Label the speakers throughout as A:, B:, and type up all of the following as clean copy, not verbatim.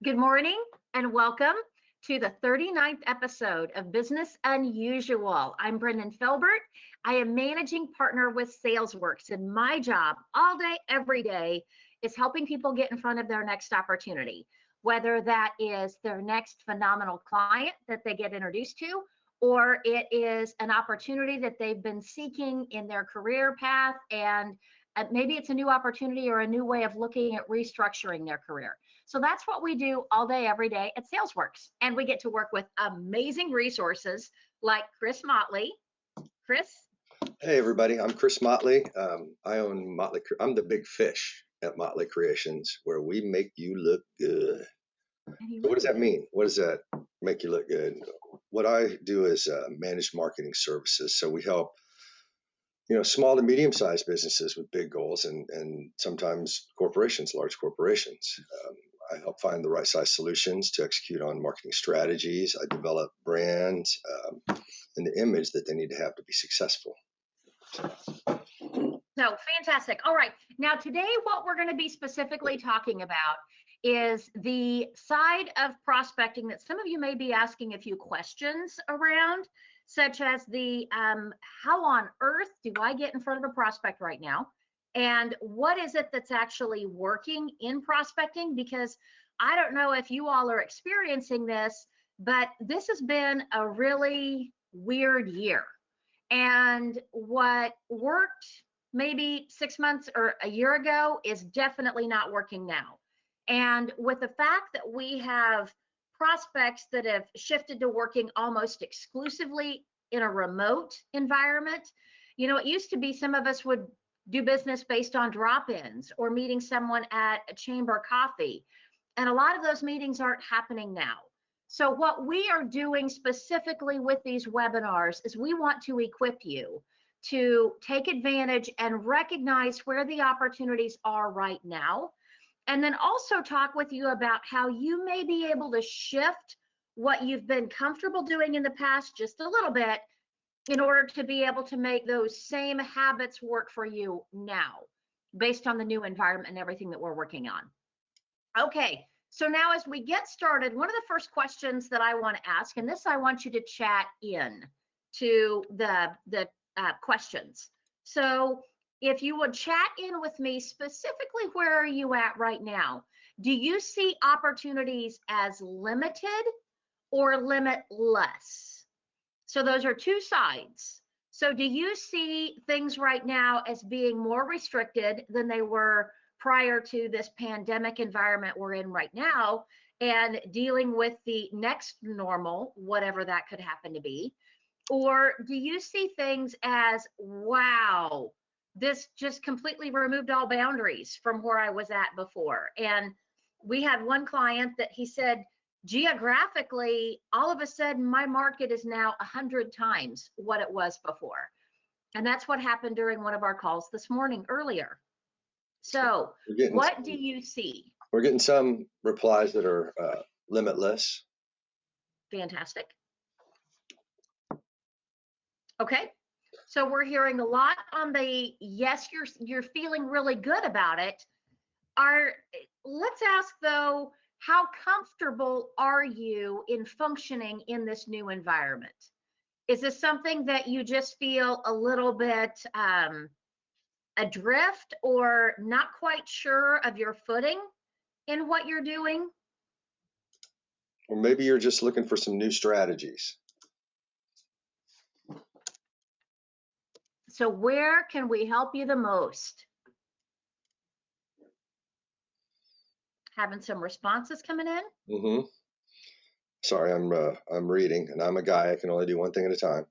A: Good morning and welcome to the 39th episode of Business Unusual. I'm Brendan Filbert. I am managing partner with SalesWorks, and my job all day, every day is helping people get in front of their next opportunity, whether that is their next phenomenal client that they get introduced to, or it is an opportunity that they've been seeking in their career path, and maybe it's a new opportunity or a new way of looking at restructuring their career. So that's what we do all day, every day at SalesWorks. And we get to work with amazing resources like Chris Motley. Chris?
B: Hey, everybody. I'm Chris Motley. I own Motley. I'm the big fish at Motley Creations, where we make you look good. So what does that mean? What does that make you look good? What I do is manage marketing services. So we help small to medium-sized businesses with big goals and sometimes corporations, large corporations. I help find the right size solutions to execute on marketing strategies. I develop brands and the image that they need to have to be successful.
A: So fantastic. All right. Now, today, what we're going to be specifically talking about is the side of prospecting that some of you may be asking a few questions around, such as the how on earth do I get in front of a prospect right now? And what is it that's actually working in prospecting? Because I don't know if you all are experiencing this, but this has been a really weird year. And what worked maybe 6 months or a year ago is definitely not working now. And with the fact that we have prospects that have shifted to working almost exclusively in a remote environment, it used to be some of us would do business based on drop-ins or meeting someone at a chamber coffee. And a lot of those meetings aren't happening now. So what we are doing specifically with these webinars is we want to equip you to take advantage and recognize where the opportunities are right now. And then also talk with you about how you may be able to shift what you've been comfortable doing in the past just a little bit in order to be able to make those same habits work for you now, based on the new environment and everything that we're working on. Okay, so now as we get started, one of the first questions that I want to ask, and this I want you to chat in to the questions. So if you would chat in with me, specifically, where are you at right now? Do you see opportunities as limited or limitless? So those are two sides. So do you see things right now as being more restricted than they were prior to this pandemic environment we're in right now, and dealing with the next normal, whatever that could happen to be? Or do you see things as, wow, this just completely removed all boundaries from where I was at before? And we had one client that he said, geographically, all of a sudden, my market is now 100 times what it was before. And that's what happened during one of our calls this morning earlier. So what do you see?
B: We're getting some replies that are limitless.
A: Fantastic. Okay. So we're hearing a lot on the yes, you're feeling really good about it. Let's ask though, how comfortable are you in functioning in this new environment? Is this something that you just feel a little bit adrift or not quite sure of your footing in what you're doing?
B: Or maybe you're just looking for some new strategies.
A: So where can we help you the most? Having some responses coming in?
B: Mm-hmm. Sorry, I'm reading, and I'm a guy. I can only do one thing at a time.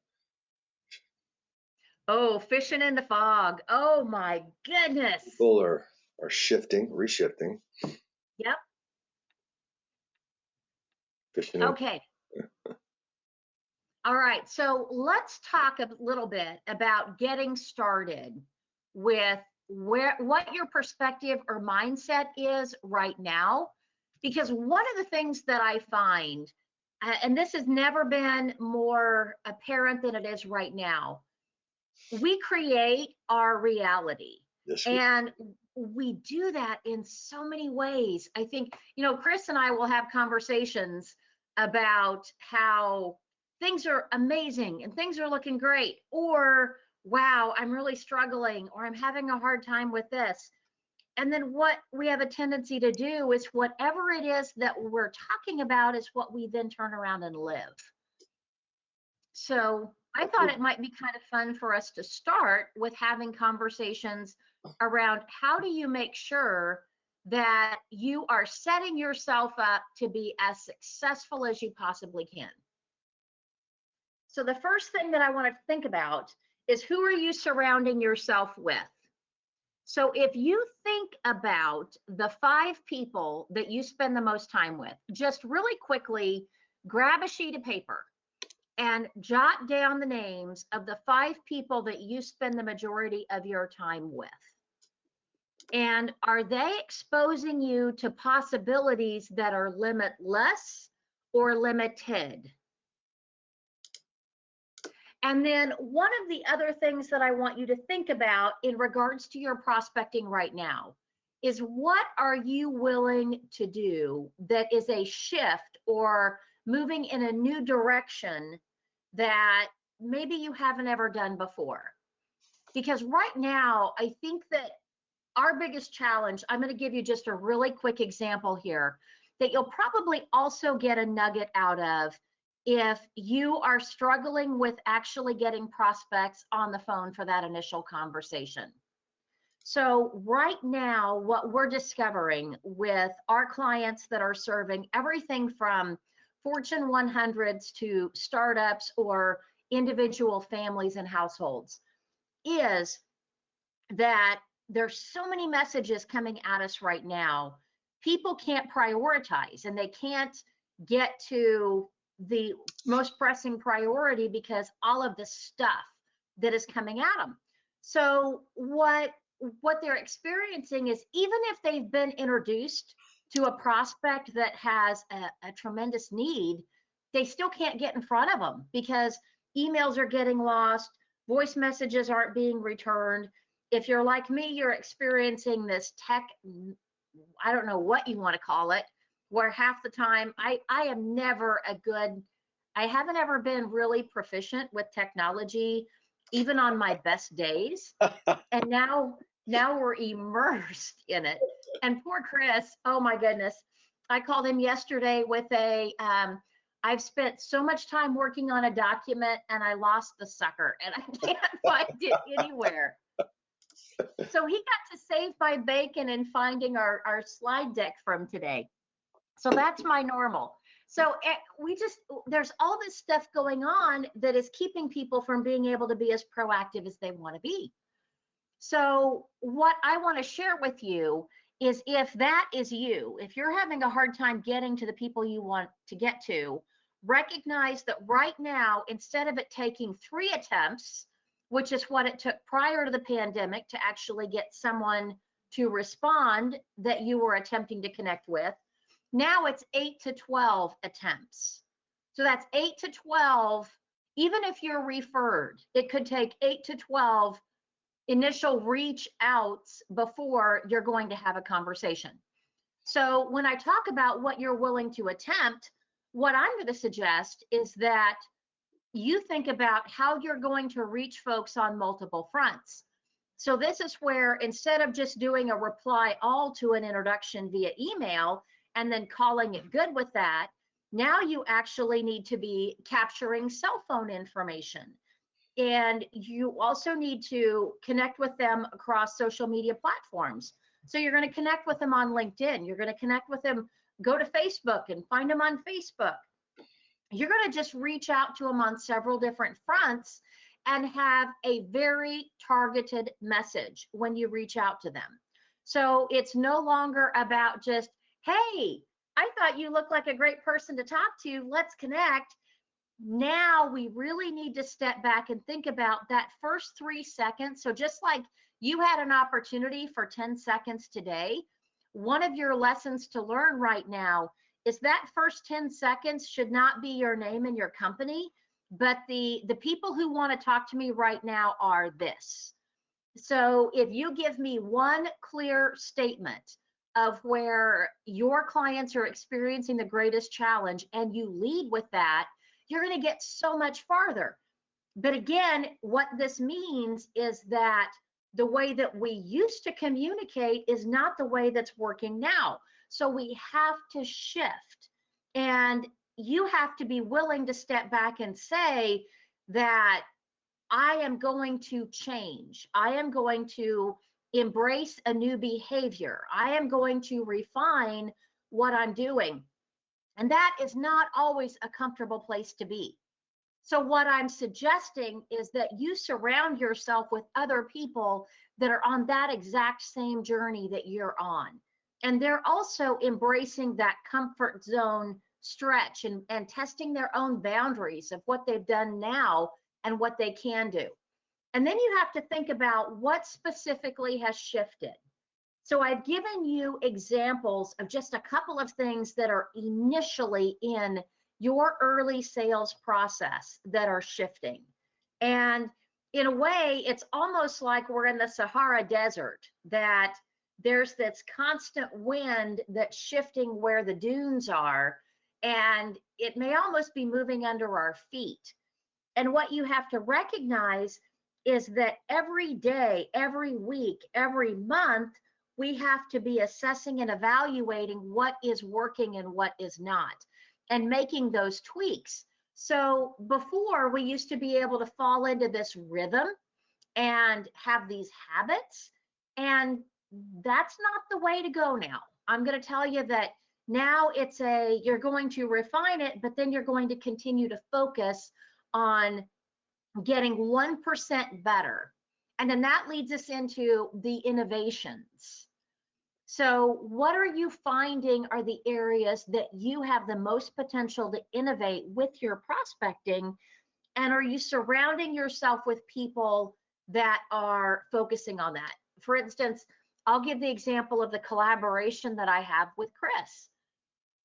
A: Oh, fishing in the fog. Oh my goodness.
B: People are shifting, reshifting.
A: Yep.
B: Fishing.
A: Okay. All right. So let's talk a little bit about getting started with what your perspective or mindset is right now. Because one of the things that I find, and this has never been more apparent than it is right now, we create our reality.
B: Yes,
A: And we do that in so many ways. I think, Chris and I will have conversations about how things are amazing and things are looking great, or wow, I'm really struggling, or I'm having a hard time with this. And then what we have a tendency to do is whatever it is that we're talking about is what we then turn around and live. So I thought it might be kind of fun for us to start with having conversations around how do you make sure that you are setting yourself up to be as successful as you possibly can. So the first thing that I want to think about is, who are you surrounding yourself with? So if you think about the 5 people that you spend the most time with, just really quickly grab a sheet of paper and jot down the names of the 5 people that you spend the majority of your time with. And are they exposing you to possibilities that are limitless or limited? And then one of the other things that I want you to think about in regards to your prospecting right now is, what are you willing to do that is a shift or moving in a new direction that maybe you haven't ever done before? Because right now, I think that our biggest challenge, I'm going to give you just a really quick example here that you'll probably also get a nugget out of if you are struggling with actually getting prospects on the phone for that initial conversation. So right now, what we're discovering with our clients that are serving everything from Fortune 100s to startups or individual families and households is that there's so many messages coming at us right now. People can't prioritize, and they can't get to the most pressing priority because all of the stuff that is coming at them. So what they're experiencing is, even if they've been introduced to a prospect that has a tremendous need, they still can't get in front of them because emails are getting lost, voice messages aren't being returned. If you're like me, you're experiencing this tech, I don't know what you want to call it, where half the time I am never I haven't ever been really proficient with technology, even on my best days. And now we're immersed in it. And poor Chris, oh my goodness, I called him yesterday with I've spent so much time working on a document and I lost the sucker and I can't find it anywhere. So he got to save my bacon in finding our slide deck from today. So that's my normal. So there's all this stuff going on that is keeping people from being able to be as proactive as they want to be. So what I want to share with you is, if that is you, if you're having a hard time getting to the people you want to get to, recognize that right now, instead of it taking 3 attempts, which is what it took prior to the pandemic to actually get someone to respond that you were attempting to connect with, now it's 8 to 12 attempts. So that's 8 to 12, even if you're referred, it could take 8 to 12 initial reach outs before you're going to have a conversation. So when I talk about what you're willing to attempt, what I'm going to suggest is that you think about how you're going to reach folks on multiple fronts. So this is where, instead of just doing a reply all to an introduction via email and then calling it good with that, now you actually need to be capturing cell phone information. And you also need to connect with them across social media platforms. So you're going to connect with them on LinkedIn. You're going to connect with them, go to Facebook and find them on Facebook. You're going to just reach out to them on several different fronts and have a very targeted message when you reach out to them. So it's no longer about just, hey, I thought you looked like a great person to talk to, let's connect. Now we really need to step back and think about that first 3 seconds. So just like you had an opportunity for 10 seconds today, one of your lessons to learn right now is that first 10 seconds should not be your name and your company, but the people who want to talk to me right now are this. So if you give me one clear statement of where your clients are experiencing the greatest challenge and you lead with that, you're going to get so much farther. But again, what this means is that the way that we used to communicate is not the way that's working now. So we have to shift. And you have to be willing to step back and say that I am going to change. I am going to embrace a new behavior. I am going to refine what I'm doing. And that is not always a comfortable place to be. So, what I'm suggesting is that you surround yourself with other people that are on that exact same journey that you're on. And they're also embracing that comfort zone stretch and testing their own boundaries of what they've done now and what they can do. And then you have to think about what specifically has shifted. So I've given you examples of just a couple of things that are initially in your early sales process that are shifting. And in a way, it's almost like we're in the Sahara Desert, that there's this constant wind that's shifting where the dunes are, and it may almost be moving under our feet. And what you have to recognize is that every day, every week, every month, we have to be assessing and evaluating what is working and what is not, and making those tweaks. So before, we used to be able to fall into this rhythm and have these habits, and that's not the way to go now. I'm going to tell you that now you're going to refine it, but then you're going to continue to focus on getting 1% better. And then that leads us into the innovations. So what are you finding are the areas that you have the most potential to innovate with your prospecting? And are you surrounding yourself with people that are focusing on that? For instance, I'll give the example of the collaboration that I have with Chris.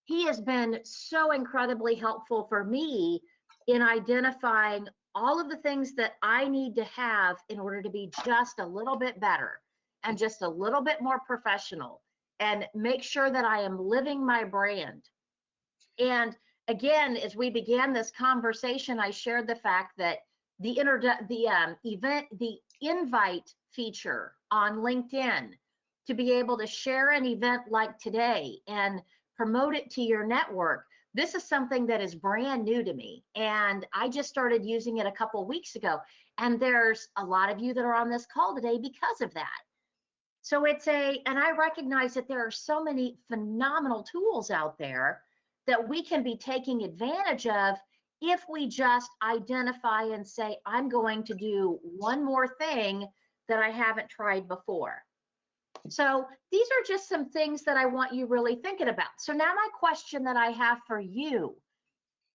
A: He has been so incredibly helpful for me in identifying all of the things that I need to have in order to be just a little bit better and just a little bit more professional and make sure that I am living my brand. And again, as we began this conversation, I shared the fact that the invite feature on LinkedIn, to be able to share an event like today and promote it to your network. This is something that is brand new to me, and I just started using it a couple of weeks ago. And there's a lot of you that are on this call today because of that. So and I recognize that there are so many phenomenal tools out there that we can be taking advantage of if we just identify and say, I'm going to do one more thing that I haven't tried before. So these are just some things that I want you really thinking about. So now my question that I have for you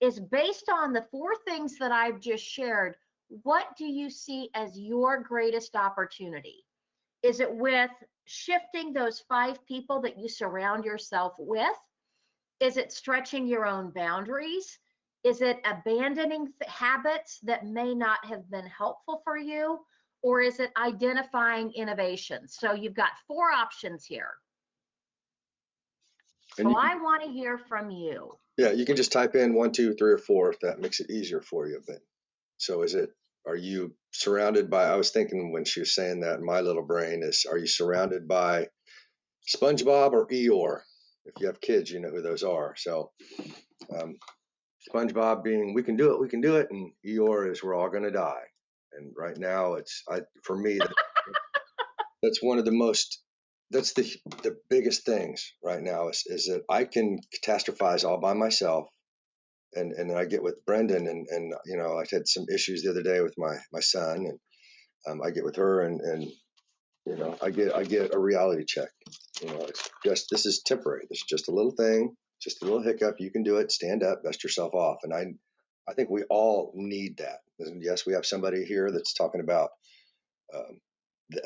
A: is, based on the 4 things that I've just shared, what do you see as your greatest opportunity? Is it with shifting those 5 people that you surround yourself with? Is it stretching your own boundaries? Is it abandoning habits that may not have been helpful for you? Or is it identifying innovation? So you've got 4 options here. So I want to hear from you.
B: Yeah, you can just type in 1, 2, 3, or 4 if that makes it easier for you. But so are you surrounded by, I was thinking when she was saying that in my little brain is, are you surrounded by SpongeBob or Eeyore? If you have kids, you know who those are. So SpongeBob being, we can do it. And Eeyore is, we're all going to die. And right now for me, that's one of the most, that's the biggest things right now is that I can catastrophize all by myself. And then I get with Brendan and you know, I had some issues the other day with my son, and I get with her and you know, I get a reality check. You know, it's just, this is temporary. This is just a little thing, just a little hiccup. You can do it. Stand up, dust yourself off. And I think we all need that. And yes, we have somebody here that's talking about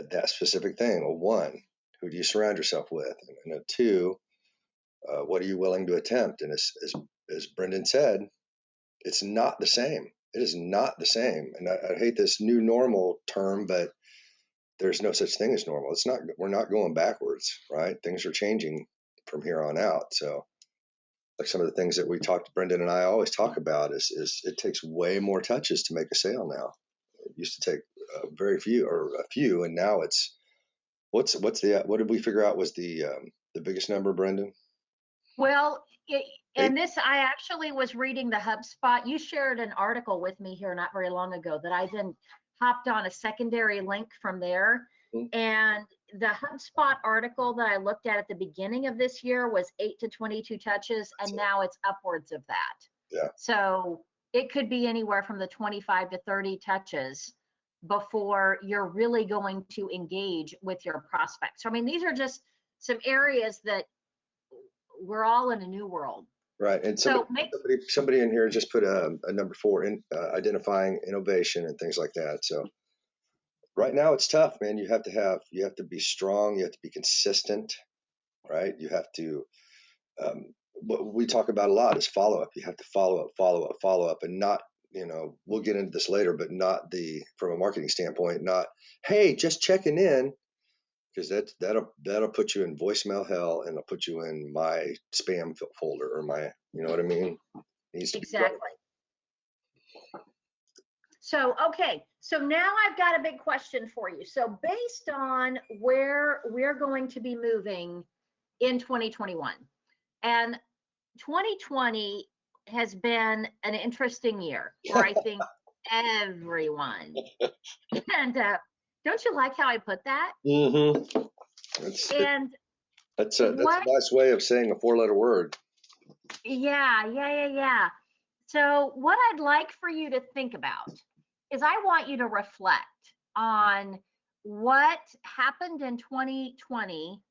B: that specific thing. Well, 1, who do you surround yourself with? And 2, what are you willing to attempt? And as Brendan said, it's not the same. It is not the same. And I hate this new normal term, but there's no such thing as normal. It's not, we're not going backwards, right? Things are changing from here on out. So like some of the things that we talked, Brendan and I always talk about is it takes way more touches to make a sale now. It used to take very few or a few, and now it's what did we figure out was the biggest number, Brendan?
A: Well,
B: Eight.
A: and this, I actually was reading the HubSpot. You shared an article with me here not very long ago that I then hopped on a secondary link from there.
B: Mhm.
A: And the HubSpot article that I looked at the beginning of this year was 8 to 22 touches, and now it's upwards of that.
B: Yeah.
A: So it could be anywhere from the 25 to 30 touches before you're really going to engage with your prospects. So, I mean, these are just some areas that we're all in a new world.
B: Right. And
A: So
B: somebody in here just put a number 4 in identifying innovation and things like that. So right now it's tough, man. You have to be strong. You have to be consistent, right? You have to, what we talk about a lot is follow up. You have to follow up, and not, we'll get into this later, but not from a marketing standpoint, not, hey, just checking in, because that'll put you in voicemail hell, and it'll put you in my spam folder or my, you know what I mean? It needs to be right.
A: exactly. So, okay, so now I've got a big question for you. So based on where we're going to be moving in 2021, and 2020 has been an interesting year for, I think, everyone. And don't you like how I put that?
B: Mm-hmm. That's a nice way of saying a 4-letter word.
A: Yeah. So what I'd like for you to think about is I want you to reflect on what happened in 2020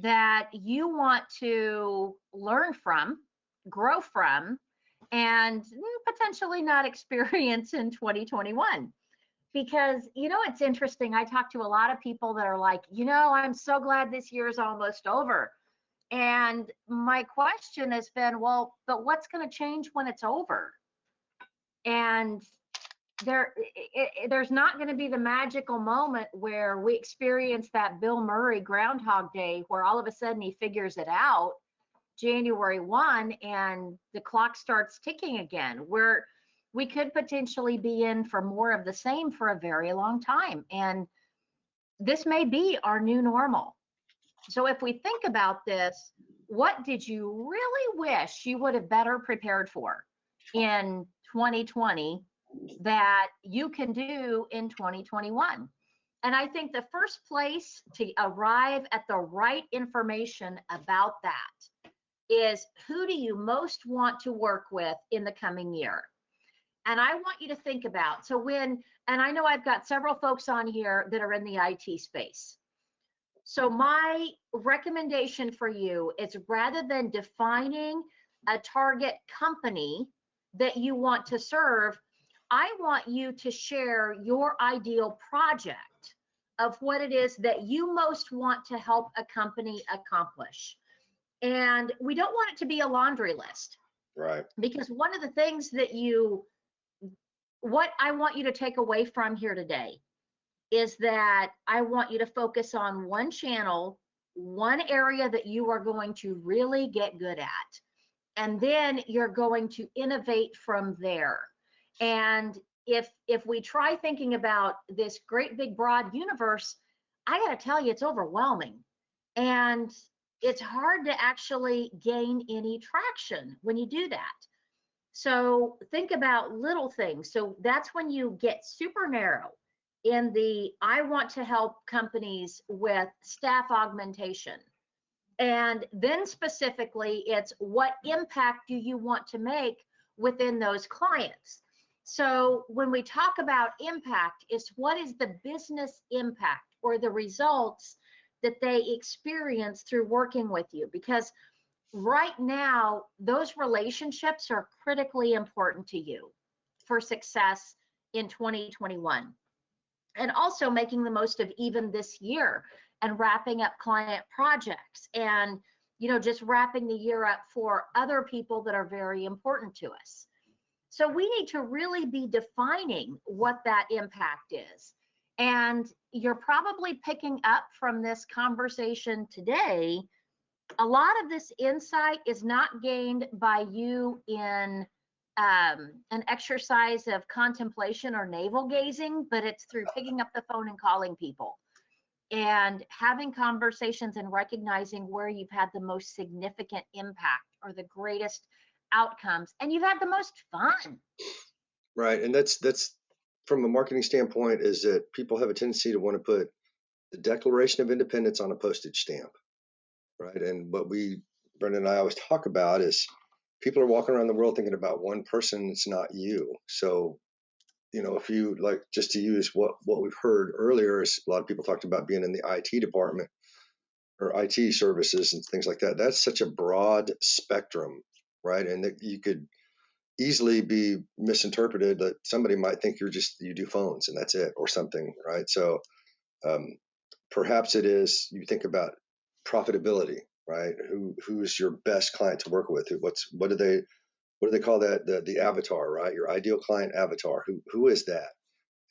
A: that you want to learn from, grow from, and potentially not experience in 2021. Because, it's interesting. I talk to a lot of people that are like, I'm so glad this year's almost over. And my question has been, well, but what's going to change when it's over? And there's not going to be the magical moment where we experience that Bill Murray Groundhog Day, where all of a sudden he figures it out January 1 and the clock starts ticking again, where we could potentially be in for more of the same for a very long time. And this may be our new normal. So if we think about this, what did you really wish you would have better prepared for in 2020 that you can do in 2021? And I think the first place to arrive at the right information about that is, who do you most want to work with in the coming year? And I want you to think about, and I know I've got several folks on here that are in the IT space. So my recommendation for you is, rather than defining a target company that you want to serve, I want you to share your ideal project of what it is that you most want to help a company accomplish. And we don't want it to be a laundry list.
B: Right.
A: Because one of the things what I want you to take away from here today is that I want you to focus on one channel, one area that you are going to really get good at. And then you're going to innovate from there. And if we try thinking about this great big broad universe, I got to tell you, it's overwhelming. And it's hard to actually gain any traction when you do that. So think about little things. So that's when you get super narrow in I want to help companies with staff augmentation. And then specifically, it's what impact do you want to make within those clients? So when we talk about impact, it's what is the business impact or the results that they experience through working with you? Because right now, those relationships are critically important to you for success in 2021. And also making the most of even this year and wrapping up client projects and, just wrapping the year up for other people that are very important to us. So we need to really be defining what that impact is. And you're probably picking up from this conversation today, a lot of this insight is not gained by you in an exercise of contemplation or navel gazing, but it's through picking up the phone and calling people and having conversations and recognizing where you've had the most significant impact or the greatest outcomes and you've had the most fun.
B: Right. And that's from a marketing standpoint, is that people have a tendency to want to put the Declaration of Independence on a postage stamp. Right. And what Brenda and I always talk about is people are walking around the world thinking about one person. It's not you. So, if you like, just to use what we've heard earlier, is a lot of people talked about being in the IT department or IT services and things like that. That's such a broad spectrum, right? And that you could easily be misinterpreted, that somebody might think you do phones and that's it or something, right? So um, perhaps it is, you think about profitability, right? Who's your best client to work with? What do they call that? The avatar, right? Your ideal client avatar. Who is that?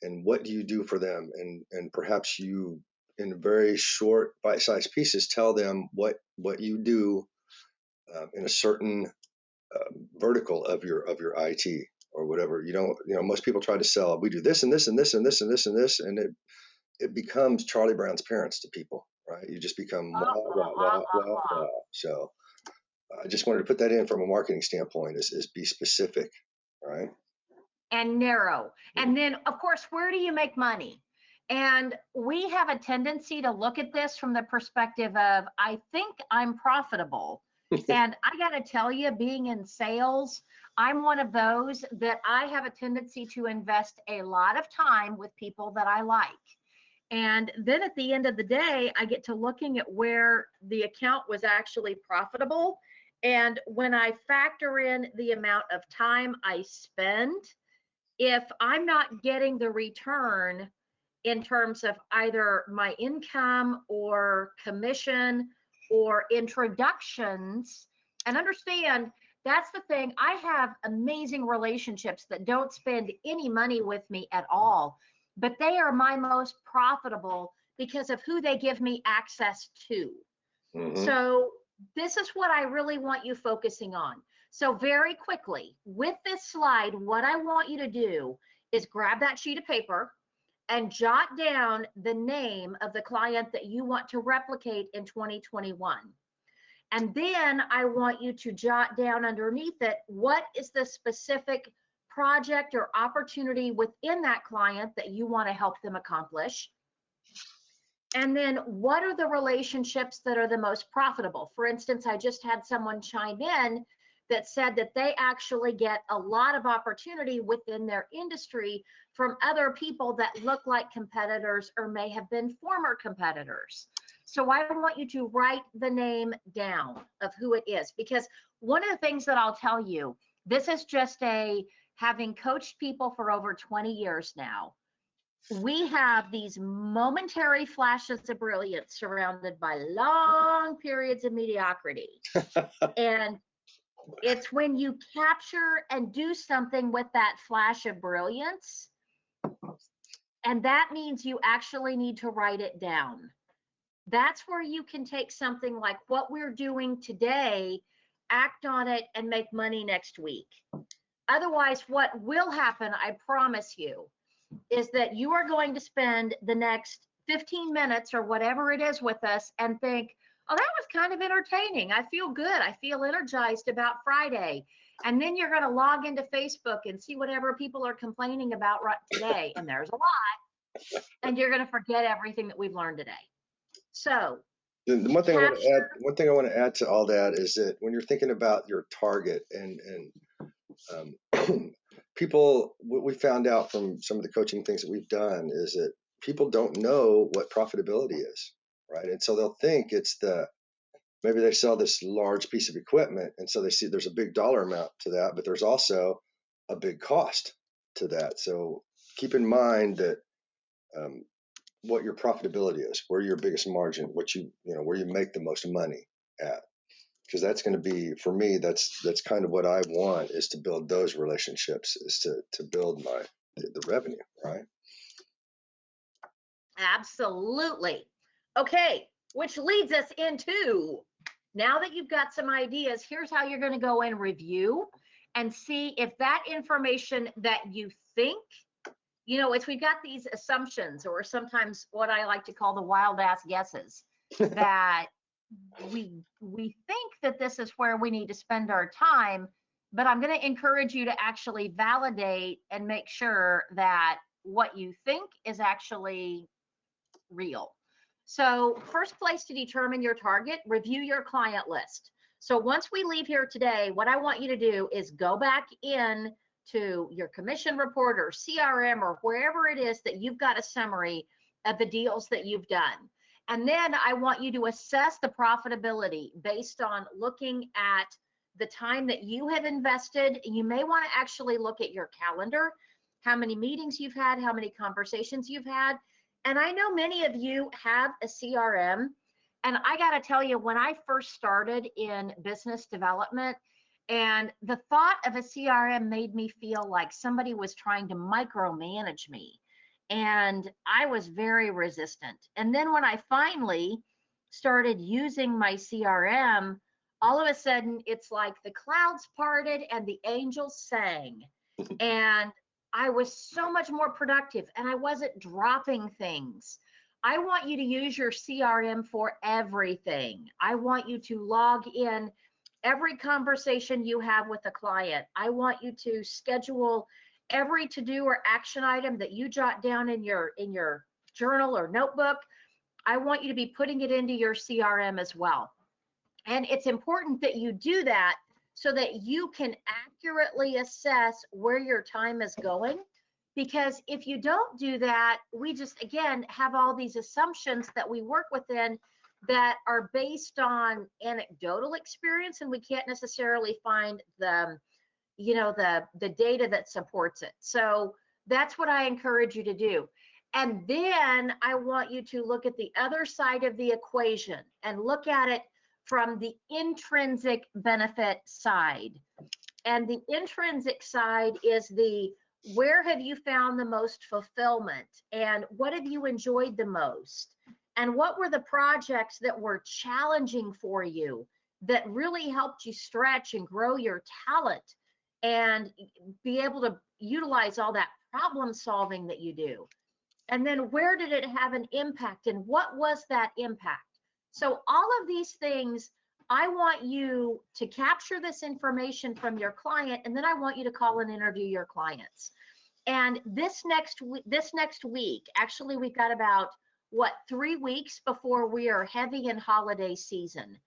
B: And what do you do for them? And perhaps you, in very short bite-sized pieces, tell them what you do in a certain vertical of your IT or whatever. Most people try to sell, we do this and this and this and this and this and this, and it becomes Charlie Brown's parents to people, right? You just become wah, wah, wah, wah, wah. So I just wanted to put that in from a marketing standpoint, is be specific, right?
A: And narrow. And then, of course, where do you make money? And we have a tendency to look at this from the perspective of, I think I'm profitable. And I got to tell you, being in sales, I'm one of those that I have a tendency to invest a lot of time with people that I like. And then at the end of the day, I get to looking at where the account was actually profitable. And when I factor in the amount of time I spend, if I'm not getting the return in terms of either my income or commission or introductions, and understand, that's the thing, I have amazing relationships that don't spend any money with me at all, but they are my most profitable because of who they give me access to.
B: Mm-hmm.
A: So this is what I really want you focusing on. So very quickly, with this slide, what I want you to do is grab that sheet of paper and jot down the name of the client that you want to replicate in 2021. And then I want you to jot down underneath it, what is the specific project or opportunity within that client that you want to help them accomplish? And then what are the relationships that are the most profitable? For instance, I just had someone chime in that said that they actually get a lot of opportunity within their industry from other people that look like competitors or may have been former competitors. So I want you to write the name down of who it is, because one of the things that I'll tell you, this is just having coached people for over 20 years now, we have these momentary flashes of brilliance surrounded by long periods of mediocrity. And it's when you capture and do something with that flash of brilliance, and that means you actually need to write it down. That's where you can take something like what we're doing today, act on it, and make money next week. Otherwise, what will happen, I promise you, is that you are going to spend the next 15 minutes or whatever it is with us and think, oh, that was kind of entertaining. I feel good. I feel energized about Friday. And then you're going to log into Facebook and see whatever people are complaining about right today. And there's a lot. And you're going to forget everything that we've learned today. So
B: The one thing I want to add to all that is that when you're thinking about your target and people, what we found out from some of the coaching things that we've done is that people don't know what profitability is, right? And so they'll think maybe they sell this large piece of equipment, and so they see there's a big dollar amount to that, but there's also a big cost to that. So keep in mind that what your profitability is, where your biggest margin, where you make the most money at. Because that's going to be, for me, that's kind of what I want, is to build those relationships, is to build the revenue, right?
A: Absolutely. Okay, which leads us into, now that you've got some ideas, here's how you're going to go and review and see if that information that you think, it's, we've got these assumptions, or sometimes what I like to call the wild ass guesses, that we think that this is where we need to spend our time, but I'm going to encourage you to actually validate and make sure that what you think is actually real. So, first place to determine your target, review your client list. So, once we leave here today, what I want you to do is go back in to your commission report or CRM or wherever it is that you've got a summary of the deals that you've done. And then I want you to assess the profitability based on looking at the time that you have invested. You may want to actually look at your calendar, how many meetings you've had, how many conversations you've had. And I know many of you have a CRM. And I got to tell you, when I first started in business development, and the thought of a CRM made me feel like somebody was trying to micromanage me. And I was very resistant. And then when I finally started using my CRM, all of a sudden it's like the clouds parted and the angels sang. And I was so much more productive and I wasn't dropping things. I want you to use your CRM for everything. I want you to log in every conversation you have with a client. I want you to schedule every to-do or action item that you jot down in your journal or notebook. I want you to be putting it into your CRM as well. And it's important that you do that so that you can accurately assess where your time is going. Because if you don't do that, we just, again, have all these assumptions that we work within that are based on anecdotal experience, and we can't necessarily find the data that supports it. So that's what I encourage you to do. And then I want you to look at the other side of the equation and look at it from the intrinsic benefit side. And the intrinsic side is where have you found the most fulfillment, and what have you enjoyed the most, and what were the projects that were challenging for you that really helped you stretch and grow your talent and be able to utilize all that problem solving that you do. And then where did it have an impact, and what was that impact? So all of these things, I want you to capture this information from your client, and then I want you to call and interview your clients. And this next week, actually, we've got about 3 weeks before we are heavy in holiday season.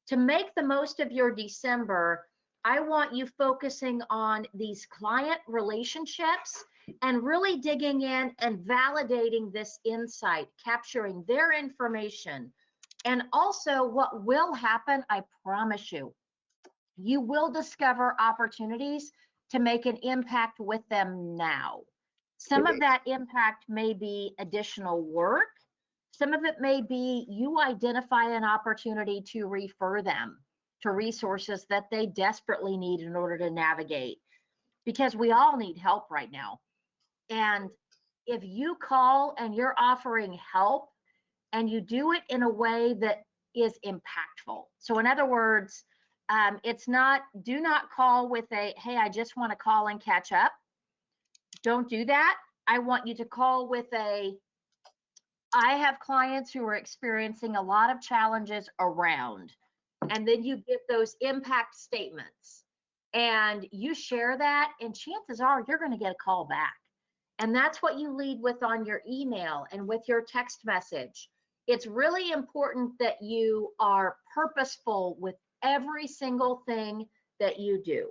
A: To make the most of your December, I want you focusing on these client relationships and really digging in and validating this insight, capturing their information. And also, what will happen, I promise you, you will discover opportunities to make an impact with them now. Some of that impact may be additional work. Some of it may be you identify an opportunity to refer them to resources that they desperately need in order to navigate, because we all need help right now. And if you call and you're offering help and you do it in a way that is impactful. So in other words, it's not, do not call with a, hey, I just want to call and catch up. Don't do that. I want you to call with a, I have clients who are experiencing a lot of challenges around, and then you get those impact statements and you share that, and chances are you're going to get a call back. And that's what you lead with on your email and with your text message. It's really important that you are purposeful with every single thing that you do.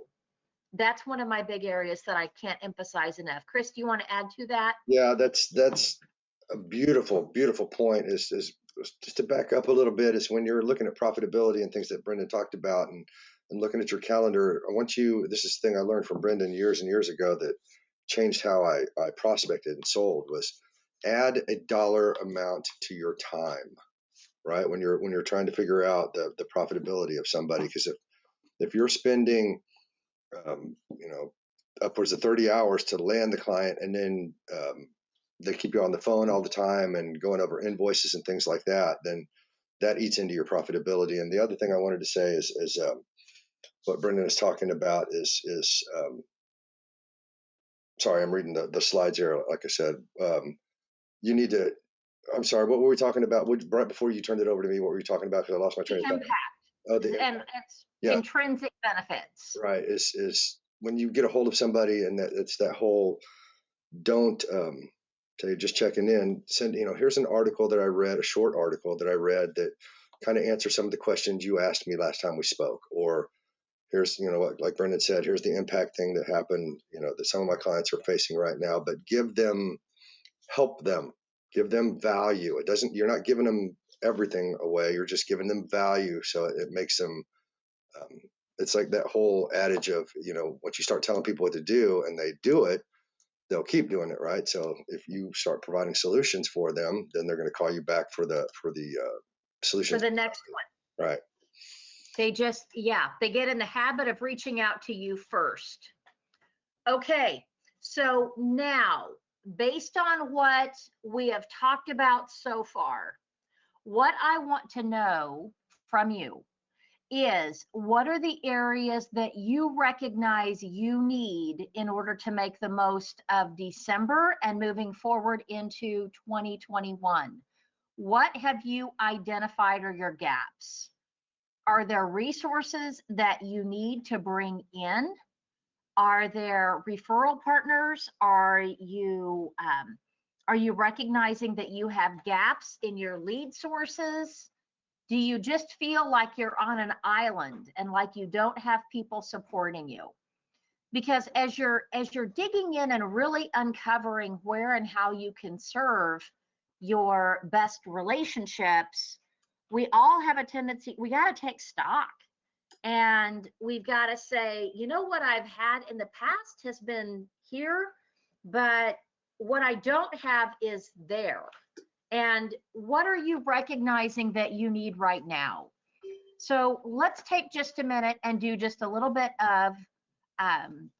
A: That's one of my big areas that I can't emphasize enough. Chris, do you want to add to that?
B: Yeah, that's a beautiful point. Is just to back up a little bit, is when you're looking at profitability and things that Brendan talked about, and looking at your calendar. I want you. This is the thing I learned from Brendan years and years ago that changed how I prospected and sold, was add a dollar amount to your time, right? When you're trying to figure out the profitability of somebody, because if you're spending upwards of 30 hours to land the client, and then they keep you on the phone all the time and going over invoices and things like that, then that eats into your profitability. And the other thing I wanted to say is what Brendan is talking about is sorry, I'm reading the slides here. Like I said, you need to. I'm sorry. What were we talking about? Right before you turned it over to me, what were you talking about? Because I lost my train of thought.
A: Impact.
B: Oh,
A: And it's intrinsic benefits.
B: Right. Is when you get a hold of somebody, and it's that whole don't say just checking in. Send, here's an article that I read, a short article that I read that kind of answers some of the questions you asked me last time we spoke. Or here's, what, like Brendan said, here's the impact thing that happened, that some of my clients are facing right now. But help them, give them value. You're not giving them everything away. You're just giving them value. So it makes them. It's like that whole adage of, once you start telling people what to do and they do it, they'll keep doing it, right? So if you start providing solutions for them, then they're going to call you back for the solutions
A: for the next one.
B: Right.
A: They just, they get in the habit of reaching out to you first. Okay, so now, based on what we have talked about so far, what I want to know from you is, what are the areas that you recognize you need in order to make the most of December and moving forward into 2021? What have you identified are your gaps? Are there resources that you need to bring in? Are there referral partners? Are you recognizing that you have gaps in your lead sources? Do you just feel like you're on an island and like you don't have people supporting you? Because as you're digging in and really uncovering where and how you can serve your best relationships, we all have a tendency, we got to take stock, and we've got to say, what I've had in the past has been here, but what I don't have is there. And what are you recognizing that you need right now? So let's take just a minute and do just a little bit of,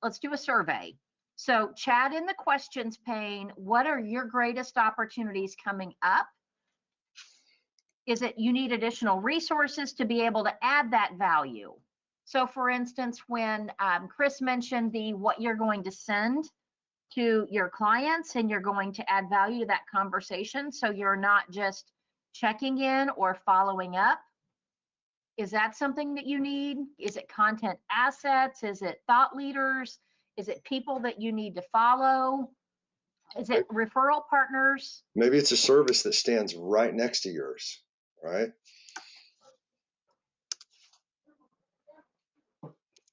A: let's do a survey. So chat in the questions pane. What are your greatest opportunities coming up? Is it you need additional resources to be able to add that value? So for instance, when Chris mentioned what you're going to send to your clients, and you're going to add value to that conversation, so you're not just checking in or following up. Is that something that you need? Is it content assets? Is it thought leaders? Is it people that you need to follow? Is it referral partners?
B: Maybe it's a service that stands right next to yours, right?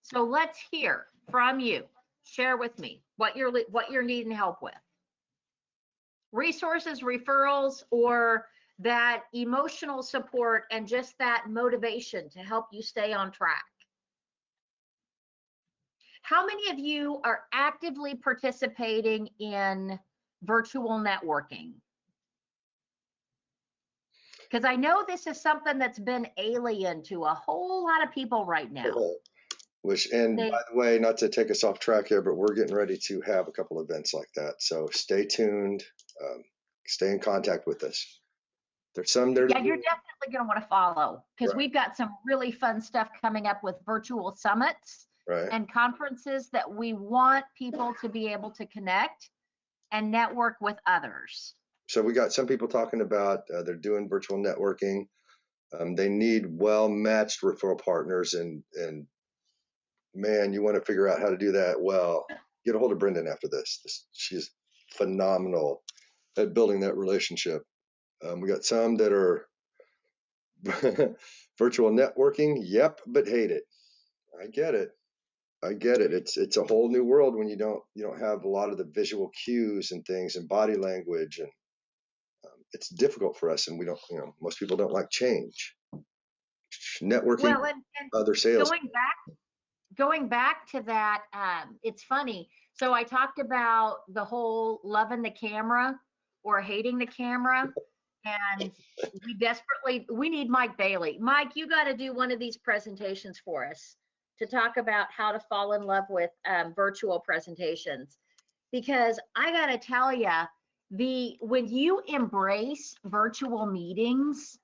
A: So let's hear from you. Share with me what you're needing help with. Resources, referrals, or that emotional support and just that motivation to help you stay on track. How many of you are actively participating in virtual networking? Because I know this is something that's been alien to a whole lot of people right now.
B: By the way, not to take us off track here, but we're getting ready to have a couple events like that. So stay tuned, stay in contact with us. There's some there.
A: Yeah, you're definitely going to want to follow, because we've got some really fun stuff coming up with virtual summits and conferences that we want people to be able to connect and network with others.
B: So we got some people talking about they're doing virtual networking. They need well-matched referral partners, and man, you want to figure out how to do that well. Get a hold of Brendan after this. She's phenomenal at building that relationship. We got some that are virtual networking. Yep, but hate it. I get it. It's a whole new world when you don't have a lot of the visual cues and things and body language, and it's difficult for us. And we don't, most people don't like change. Networking,
A: well, and
B: other sales.
A: Going back to that, it's funny. So I talked about the whole loving the camera or hating the camera, and we need Mike Bailey. Mike, you got to do one of these presentations for us to talk about how to fall in love with virtual presentations, because I got to tell you, when you embrace virtual meetings,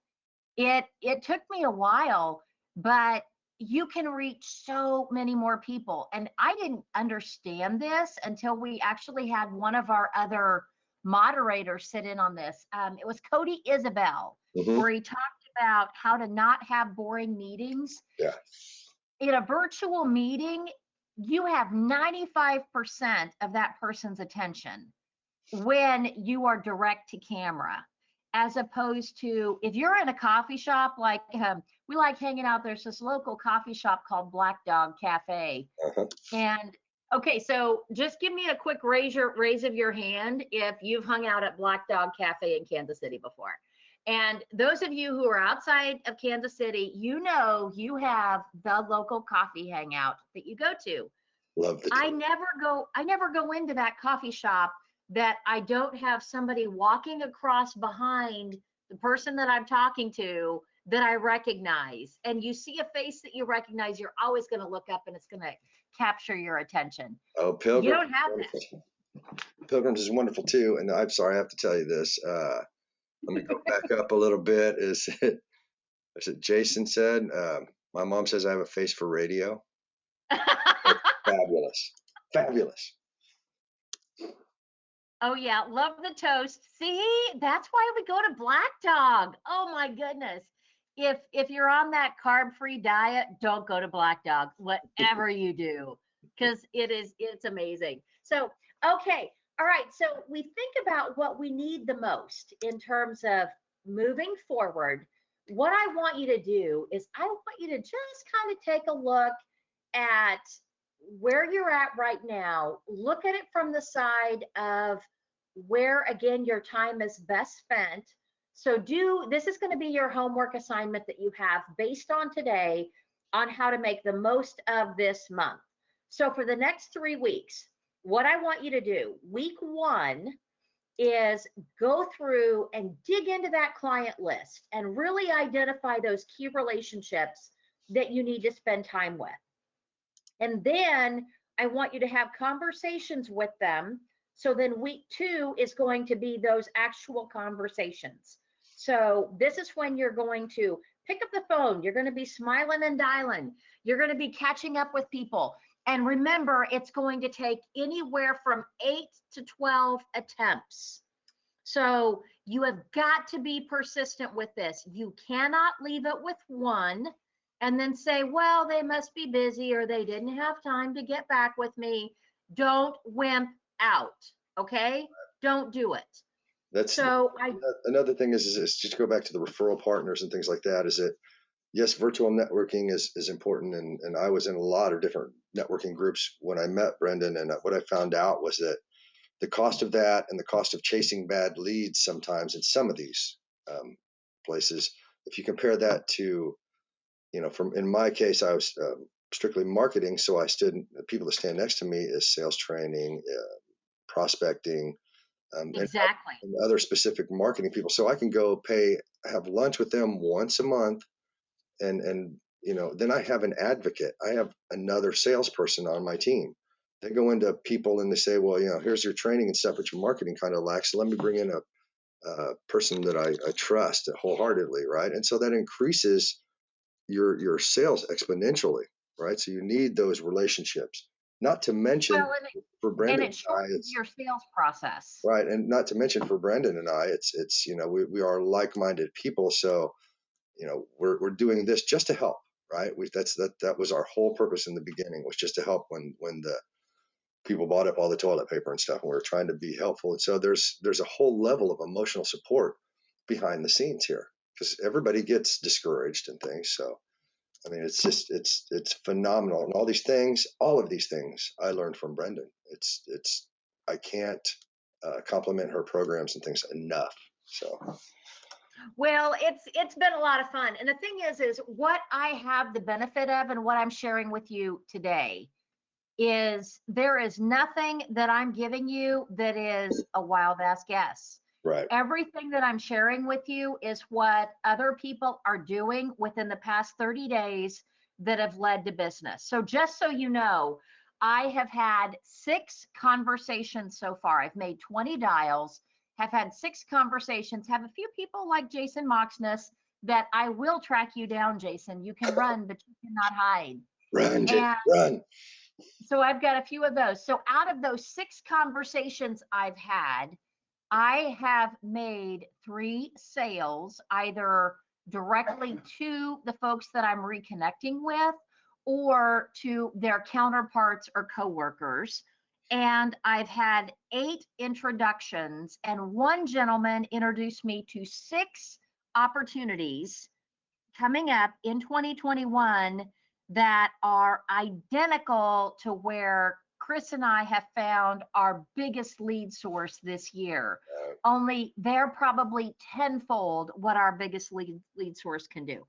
A: it took me a while, but you can reach so many more people. And I didn't understand this until we actually had one of our other moderators sit in on this. It was Cody Isabel,
B: Mm-hmm.
A: where he talked about how to not have boring meetings.
B: Yeah.
A: In a virtual meeting, you have 95% of that person's attention when you are direct to camera, as opposed to if you're in a coffee shop, like we like hanging out. There's this local coffee shop called Black Dog Cafe.
B: Uh-huh.
A: And okay, so just give me a quick raise of your hand if you've hung out at Black Dog Cafe in Kansas City before. And those of you who are outside of Kansas City, you know you have the local coffee hangout that you go to.
B: Love the
A: I never go into that coffee shop that I don't have somebody walking across behind the person that I'm talking to that I recognize. And you see a face that you recognize, you're always going to look up and it's going to capture your attention.
B: Oh,
A: You
B: Pilgrims.
A: don't have that.
B: Pilgrims is wonderful too. And I'm sorry, I have to tell you this. Let me go back up a little bit. Is it Jason said, my mom says I have a face for radio. Fabulous. Fabulous.
A: Oh yeah, love the toast. See, that's why we go to Black Dog. Oh my goodness. If you're on that carb-free diet, don't go to Black Dog, whatever you do, because it's amazing. So, okay. All right. So we think about what we need the most in terms of moving forward. What I want you to do is I want you to just kind of take a look at where you're at right now. Look at it from the side of where, again, your time is best spent. So this is going to be your homework assignment that you have based on today on how to make the most of this month. So for the next 3 weeks, what I want you to do, week 1 is go through and dig into that client list and really identify those key relationships that you need to spend time with. And then I want you to have conversations with them. So then week 2 is going to be those actual conversations. So this is when you're going to pick up the phone. You're going to be smiling and dialing. You're going to be catching up with people. And remember, it's going to take anywhere from 8 to 12 attempts. So you have got to be persistent with this. You cannot leave it with one and then say, well, they must be busy or they didn't have time to get back with me. Don't wimp out, okay? Don't do it.
B: That's so another thing is just go back to the referral partners and things like that. Is that yes, virtual networking is important, and I was in a lot of different networking groups when I met Brendan, and what I found out was that the cost of that and the cost of chasing bad leads sometimes in some of these places, if you compare that to, from in my case, I was strictly marketing, so I stood people that stand next to me is sales training, prospecting.
A: Exactly.
B: And other specific marketing people. So I can go have lunch with them once a month. And then I have an advocate. I have another salesperson on my team. They go into people and they say, well, here's your training and stuff, but your marketing kind of lacks. So let me bring in a person that I trust wholeheartedly, right? And so that increases your sales exponentially, right? So you need those relationships. Not to mention for Brendan
A: and it shortens your sales process,
B: right? And not to mention for Brendan and I, it's we are like-minded people, so we're doing this just to help, right? That was our whole purpose in the beginning, was just to help when the people bought up all the toilet paper and stuff, and we were trying to be helpful. And so there's a whole level of emotional support behind the scenes here, because everybody gets discouraged and things. So I mean, it's just it's phenomenal, and all of these things I learned from Brendan. I can't compliment her programs and things enough. So
A: well, it's been a lot of fun, and the thing is what I have the benefit of and what I'm sharing with you today is there is nothing that I'm giving you that is a wild ass guess.
B: Right.
A: Everything that I'm sharing with you is what other people are doing within the past 30 days that have led to business. So just so you know, I have had 6 conversations so far. I've made 20 dials, have had 6 conversations, have a few people like Jason Moxness that I will track you down, Jason. You can run, but you cannot hide.
B: Run, Jake,
A: And
B: run.
A: so I've got a few of those. So out of those 6 conversations I've had, I have made 3 sales, either directly to the folks that I'm reconnecting with or to their counterparts or coworkers. And I've had 8 introductions, and one gentleman introduced me to 6 opportunities coming up in 2021 that are identical to where Chris and I have found our biggest lead source this year. Only they're probably tenfold what our biggest lead source can do.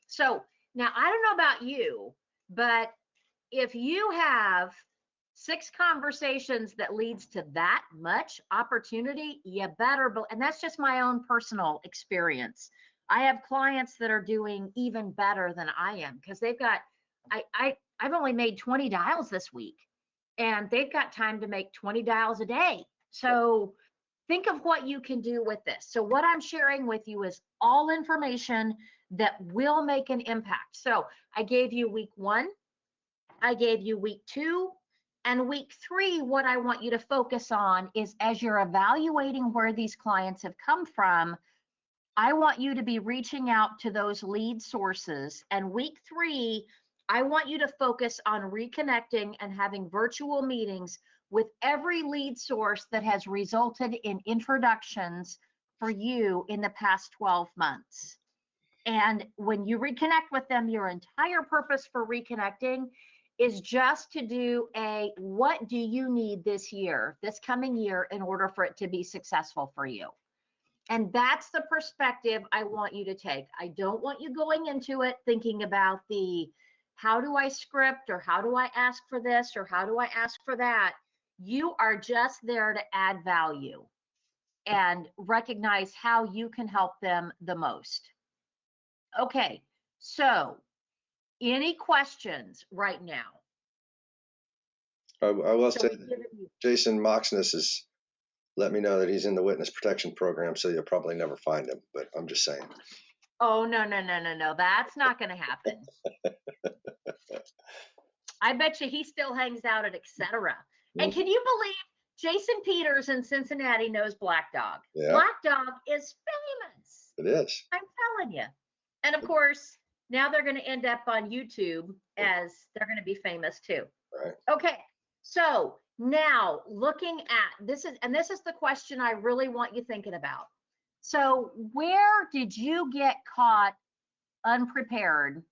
A: So now I don't know about you, but if you have 6 conversations that leads to that much opportunity, you better, and that's just my own personal experience. I have clients that are doing even better than I am because they've got, I've only made 20 dials this week, and they've got time to make 20 dials a day. So think of what you can do with this. So what I'm sharing with you is all information that will make an impact. So I gave you week 1, I gave you week 2, and week 3, what I want you to focus on is, as you're evaluating where these clients have come from, I want you to be reaching out to those lead sources. And week 3, I want you to focus on reconnecting and having virtual meetings with every lead source that has resulted in introductions for you in the past 12 months. And when you reconnect with them, your entire purpose for reconnecting is just to do a, what do you need this year, this coming year, in order for it to be successful for you? And that's the perspective I want you to take. I don't want you going into it thinking about the, how do I script, or how do I ask for this, or how do I ask for that? You are just there to add value and recognize how you can help them the most. Okay, so any questions right now?
B: I will say Jason Moxness has let me know that he's in the witness protection program, so you'll probably never find him, but I'm just saying.
A: Oh, no. That's not going to happen. I bet you he still hangs out at etc. And can you believe Jason Peters in Cincinnati knows Black Dog? Yeah. Black Dog is famous.
B: It is.
A: I'm telling you. And of course, now they're going to end up on YouTube, as they're going to be famous too.
B: Right.
A: Okay. So now looking at this is the question I really want you thinking about. So where did you get caught unprepared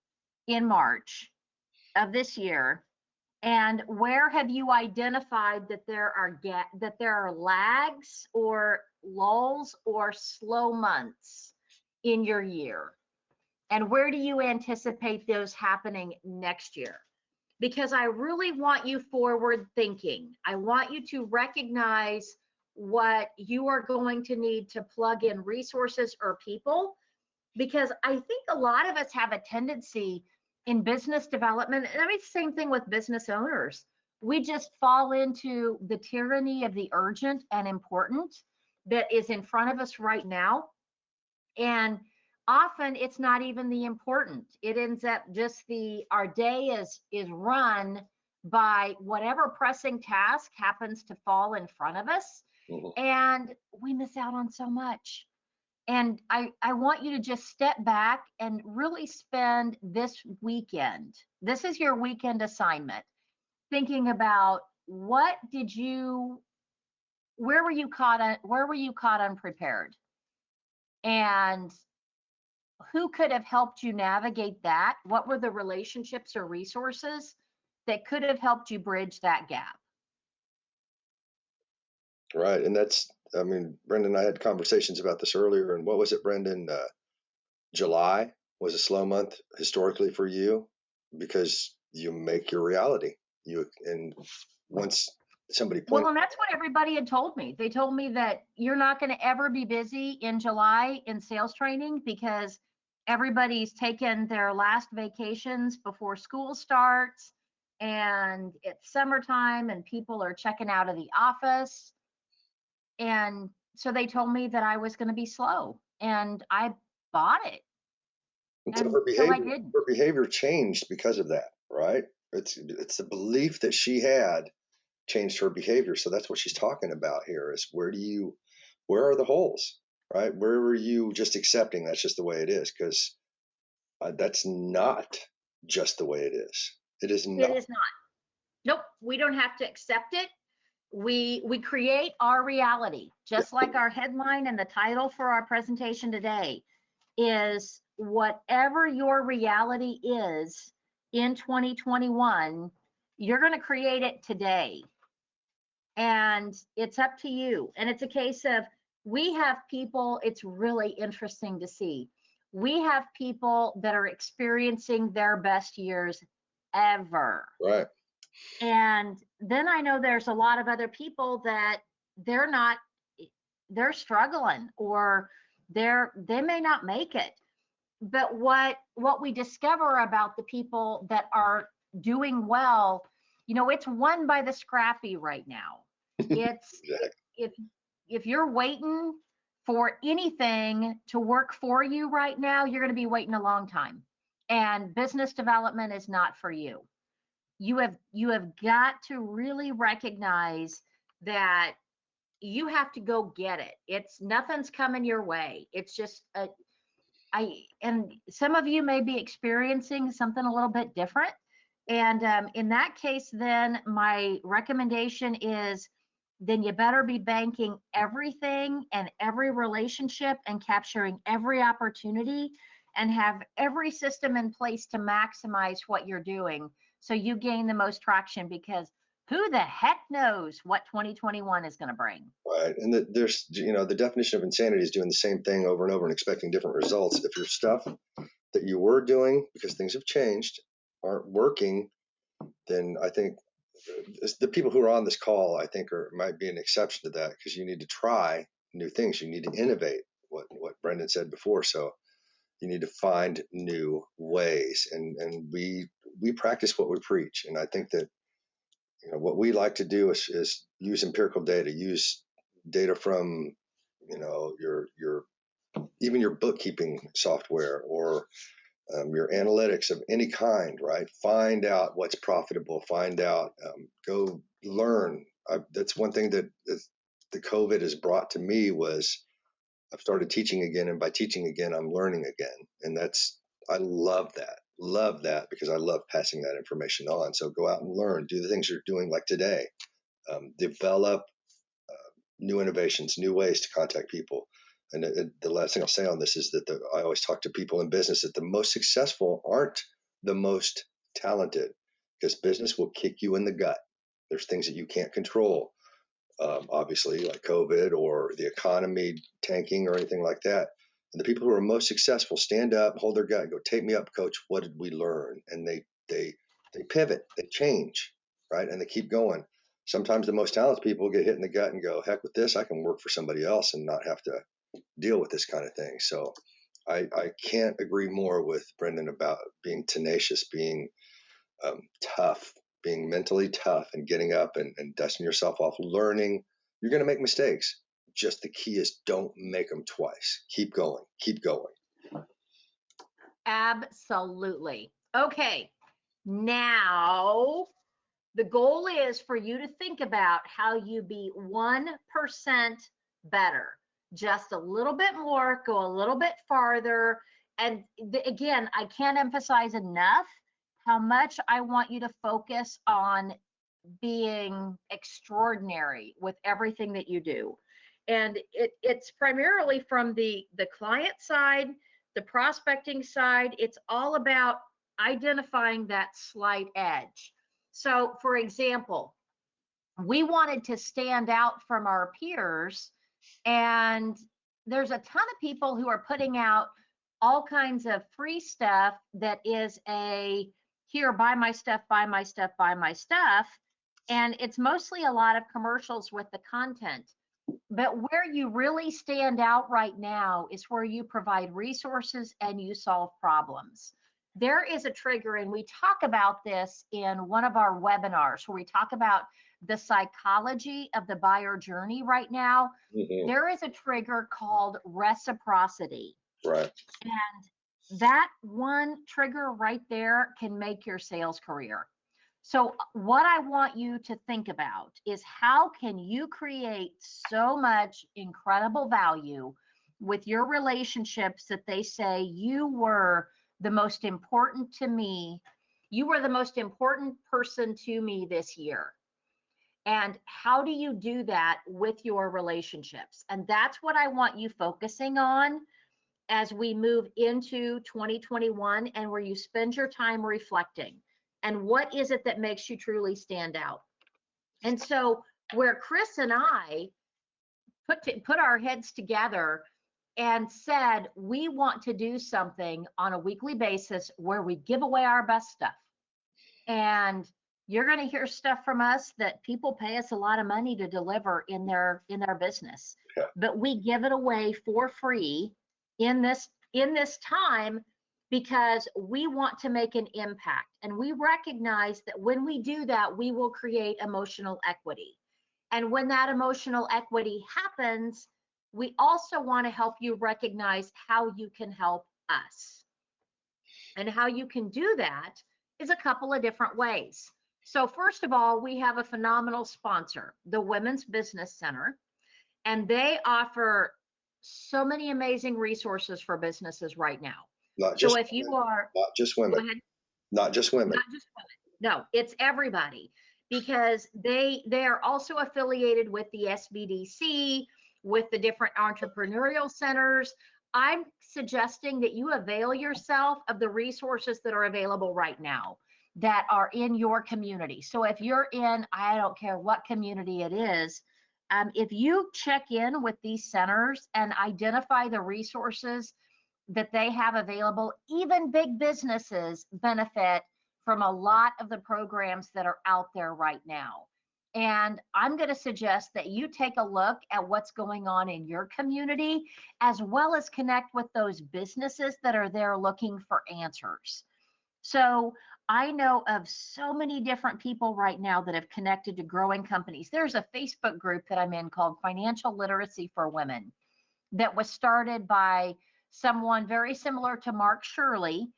A: in March of this year, and where have you identified that there are lags or lulls or slow months in your year, and where do you anticipate those happening next year? Because I really want you forward thinking. I want you to recognize what you are going to need to plug in resources or people, because I think a lot of us have a tendency in business development, and I mean, same thing with business owners. We just fall into the tyranny of the urgent and important that is in front of us right now. And often it's not even the important. It ends up just our day is run by whatever pressing task happens to fall in front of us. And we miss out on so much. And I want you to just step back and really spend this weekend. This is your weekend assignment, thinking about where were you caught unprepared? And who could have helped you navigate that? What were the relationships or resources that could have helped you bridge that gap?
B: Right. And I mean, Brendan and I had conversations about this earlier. And what was it, Brendan? July was a slow month historically for you because you make your reality. And once somebody
A: well, and that's what everybody had told me. They told me that you're not going to ever be busy in July in sales training because everybody's taken their last vacations before school starts, and it's summertime and people are checking out of the office. And so they told me that I was going to be slow, and I bought it
B: And so
A: until I didn't.
B: her behavior changed because of that, right? It's the belief that she had changed her behavior. So that's what she's talking about here is where are the holes, right? Where were you just accepting that's just the way it is? Because that's not just the way it is. It is
A: It
B: not.
A: is not. Nope, we don't have to accept it. We create our reality,
B: Yeah,
A: just like our headline and the title for our presentation today is whatever your reality is in 2021, you're going to create it today. And it's up to you. And it's a case of we have people, it's really interesting to see. We have people that are experiencing their best years ever.
B: right.
A: And then I know there's a lot of other people that they're not, they're struggling or they may not make it. But what we discover about the people that are doing well, it's won by the scrappy right now. It's
B: Exactly.
A: if if you're waiting for anything to work for you right now, you're going to be waiting a long time. And business development is not for you. You have got to really recognize that you have to go get it. It's nothing's coming your way. It's just and some of you may be experiencing something a little bit different. And in that case, then my recommendation is then you better be banking everything and every relationship and capturing every opportunity and have every system in place to maximize what you're doing so you gain the most traction because who the heck knows what 2021 is going to bring.
B: Right. And there's, the definition of insanity is doing the same thing over and over and expecting different results. If your stuff that you were doing, because things have changed, aren't working, then I think the people who are on this call, I think, might be an exception to that because you need to try new things. You need to innovate. What Brendan said before. So you need to find new ways, and we practice what we preach. And I think that what we like to do is use empirical data, use data from your even your bookkeeping software or your analytics of any kind, right? Find out what's profitable, find out, go learn. That's one thing that the COVID has brought to me was I've started teaching again. And by teaching again, I'm learning again. And I love that because I love passing that information on. So go out and learn, do the things you're doing like today, develop new innovations, new ways to contact people. And the last thing I'll say on this is that I always talk to people in business that the most successful aren't the most talented because business will kick you in the gut. There's things that you can't control, obviously, like COVID or the economy tanking or anything like that. And the people who are most successful stand up, hold their gut, and go, "Take me up, coach. What did we learn?" And they pivot, they change, right? And they keep going. Sometimes the most talented people get hit in the gut and go, "Heck with this! I can work for somebody else and not have to deal with this kind of thing." So I can't agree more with Brendan about being tenacious, being tough, being mentally tough and getting up and dusting yourself off, learning. You're going to make mistakes. Just the key is don't make them twice. Keep going. Keep going.
A: Absolutely. Okay. Now, the goal is for you to think about how you be 1% better, just a little bit more, go a little bit farther. And again, I can't emphasize enough how much I want you to focus on being extraordinary with everything that you do. And it's primarily from the client side, the prospecting side. It's all about identifying that slight edge. So, for example, we wanted to stand out from our peers, and there's a ton of people who are putting out all kinds of free stuff that is here, buy my stuff, buy my stuff, buy my stuff. And it's mostly a lot of commercials with the content. But where you really stand out right now is where you provide resources and you solve problems. There is a trigger, and we talk about this in one of our webinars where we talk about the psychology of the buyer journey right now,
B: Hmm.
A: there is a trigger called reciprocity.
B: Right.
A: And that one trigger right there can make your sales career. So what I want you to think about is how can you create so much incredible value with your relationships that they say you were the most important to me. You were the most important person to me this year. And how do you do that with your relationships? And that's what I want you focusing on as we move into 2021 and where you spend your time reflecting. And what is it that makes you truly stand out? And so, where Chris and I put our heads together and said, we want to do something on a weekly basis where we give away our best stuff. And you're going to hear stuff from us that people pay us a lot of money to deliver in their business,
B: Yeah.
A: but we give it away for free in this time because we want to make an impact, and we recognize that when we do that, we will create emotional equity. And when that emotional equity happens, we also want to help you recognize how you can help us. And how you can do that is a couple of different ways. So first of all, we have a phenomenal sponsor, the Women's Business Center, and they offer so many amazing resources for businesses right now.
B: Not
A: So
B: just
A: if you
B: women,
A: are,
B: not just
A: go
B: women,
A: ahead,
B: not just women.
A: not just women, no, it's everybody, because they are also affiliated with the SBDC, with the different entrepreneurial centers. I'm suggesting that you avail yourself of the resources that are available right now that are in your community. So if you're in, I don't care what community it is, if you check in with these centers and identify the resources that they have available, even big businesses benefit from a lot of the programs that are out there right now. And I'm going to suggest that you take a look at what's going on in your community, as well as connect with those businesses that are there looking for answers. So I know of so many different people right now that have connected to growing companies. There's a Facebook group that I'm in called Financial Literacy for Women that was started by someone very similar to Mark Shirley.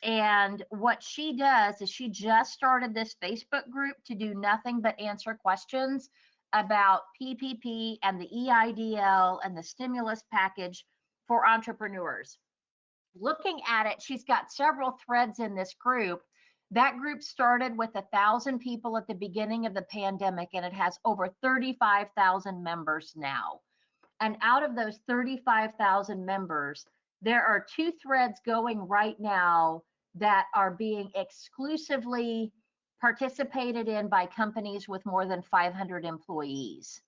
A: And what she does is she just started this Facebook group to do nothing but answer questions about PPP and the EIDL and the stimulus package for entrepreneurs. Looking at it, she's got several threads in this group. That group started with 1,000 people at the beginning of the pandemic, and it has over 35,000 members now. And out of those 35,000 members, there are 2 threads going right now that are being exclusively participated in by companies with more than 500 employees.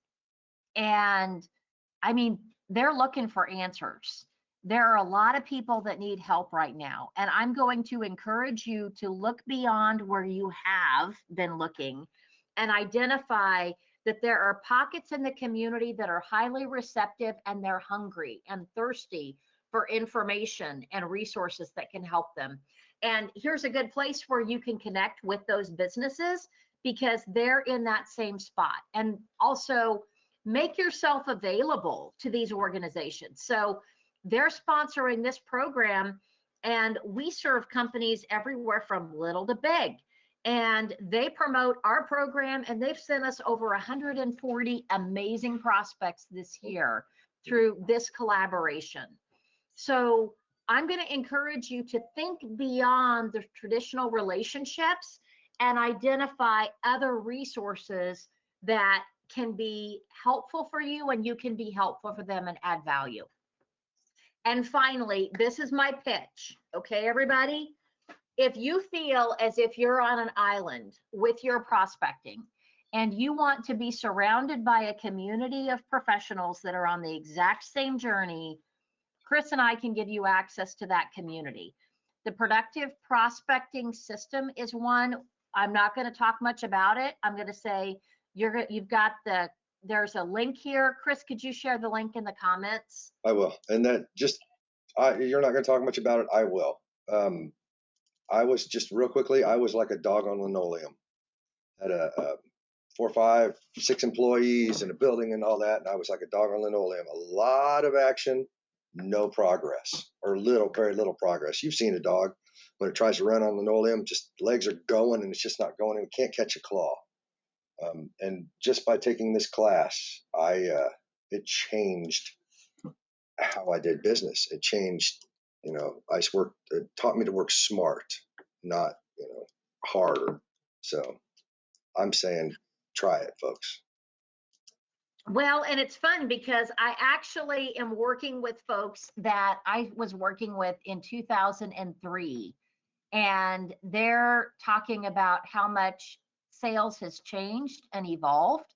A: And I mean, they're looking for answers. There are a lot of people that need help right now. And I'm going to encourage you to look beyond where you have been looking and identify that there are pockets in the community that are highly receptive, and they're hungry and thirsty for information and resources that can help them. And here's a good place where you can connect with those businesses because they're in that same spot. And also make yourself available to these organizations. So they're sponsoring this program, and we serve companies everywhere from little to big. And they promote our program, and they've sent us over 140 amazing prospects this year through this collaboration. So I'm going to encourage you to think beyond the traditional relationships and identify other resources that can be helpful for you, and you can be helpful for them and add value. And finally, this is my pitch. Okay, everybody? If you feel as if you're on an island with your prospecting and you want to be surrounded by a community of professionals that are on the exact same journey, Chris and I can give you access to that community. The productive prospecting system is one. I'm not going to talk much about it. I'm going to say you've got there's a link here. Chris, could you share the link in the comments?
B: I will. And that just, you're not going to talk much about it. I will. I was just real quickly, I was like a dog on linoleum. Had a 4, 5, 6 employees in a building and all that. And I was like a dog on linoleum. A lot of action, no progress, or very little progress. You've seen a dog when it tries to run on linoleum, just legs are going and it's just not going, and it can't catch a claw. And just by taking this class, it changed how I did business. It changed, it taught me to work smart, not, harder. So I'm saying, try it, folks.
A: Well, and it's fun because I actually am working with folks that I was working with in 2003, and they're talking about how much sales has changed and evolved.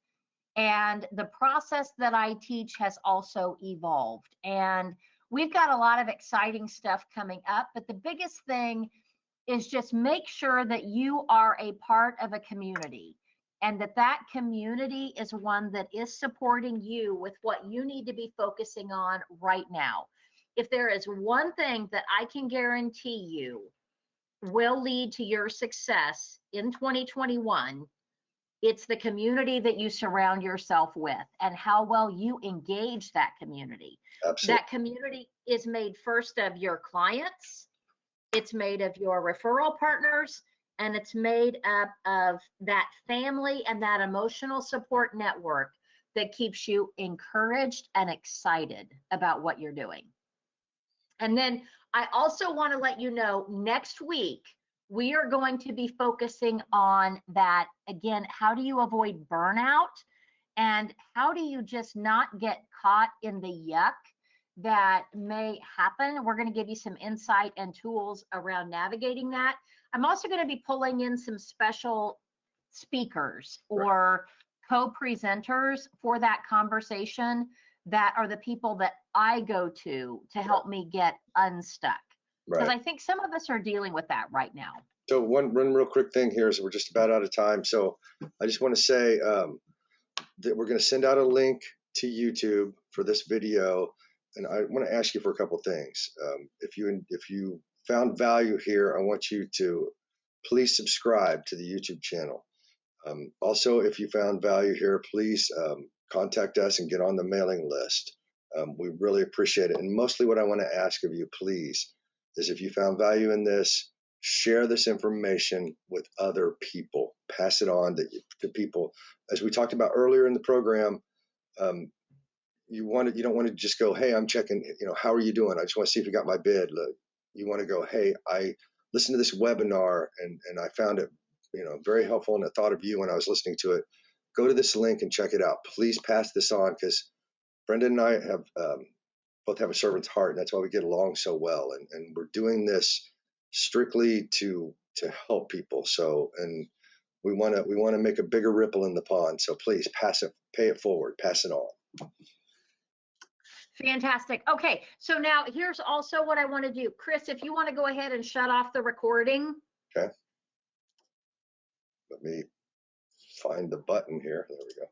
A: And the process that I teach has also evolved. And we've got a lot of exciting stuff coming up, but the biggest thing is just make sure that you are a part of a community, and that community is one that is supporting you with what you need to be focusing on right now. If there is one thing that I can guarantee you will lead to your success in 2021, it's the community that you surround yourself with and how well you engage that community.
B: Absolutely.
A: That community is made first of your clients, it's made of your referral partners, and it's made up of that family and that emotional support network that keeps you encouraged and excited about what you're doing. And then I also want to let you know, next week, we are going to be focusing on that again. How do you avoid burnout? And how do you just not get caught in the yuck that may happen? We're going to give you some insight and tools around navigating that. I'm also going to be pulling in some special speakers or co-presenters for that conversation that are the people that I go to help me get unstuck. Because I think some of us are dealing with that right now.
B: So one real quick thing here is we're just about out of time. So I just want to say that we're going to send out a link to YouTube for this video. And I want to ask you for a couple things. If you found value here, I want you to please subscribe to the YouTube channel. Also, if you found value here, please contact us and get on the mailing list. We really appreciate it. And mostly what I want to ask of you, please, is if you found value in this, share this information with other people. Pass it on to people. As we talked about earlier in the program, you don't want to just go, hey, I'm checking, how are you doing? I just want to see if you got my bid. Look, you want to go, hey, I listened to this webinar and I found it, very helpful, and I thought of you when I was listening to it. Go to this link and check it out. Please pass this on, because Brenda and I both have a servant's heart, and that's why we get along so well. And we're doing this strictly to help people. So, and we want to make a bigger ripple in the pond. So please pay it forward, pass it on.
A: Fantastic. Okay, so now here's also what I want to do. Chris, if you want to go ahead and shut off the recording.
B: Okay. Let me find the button here. There we go.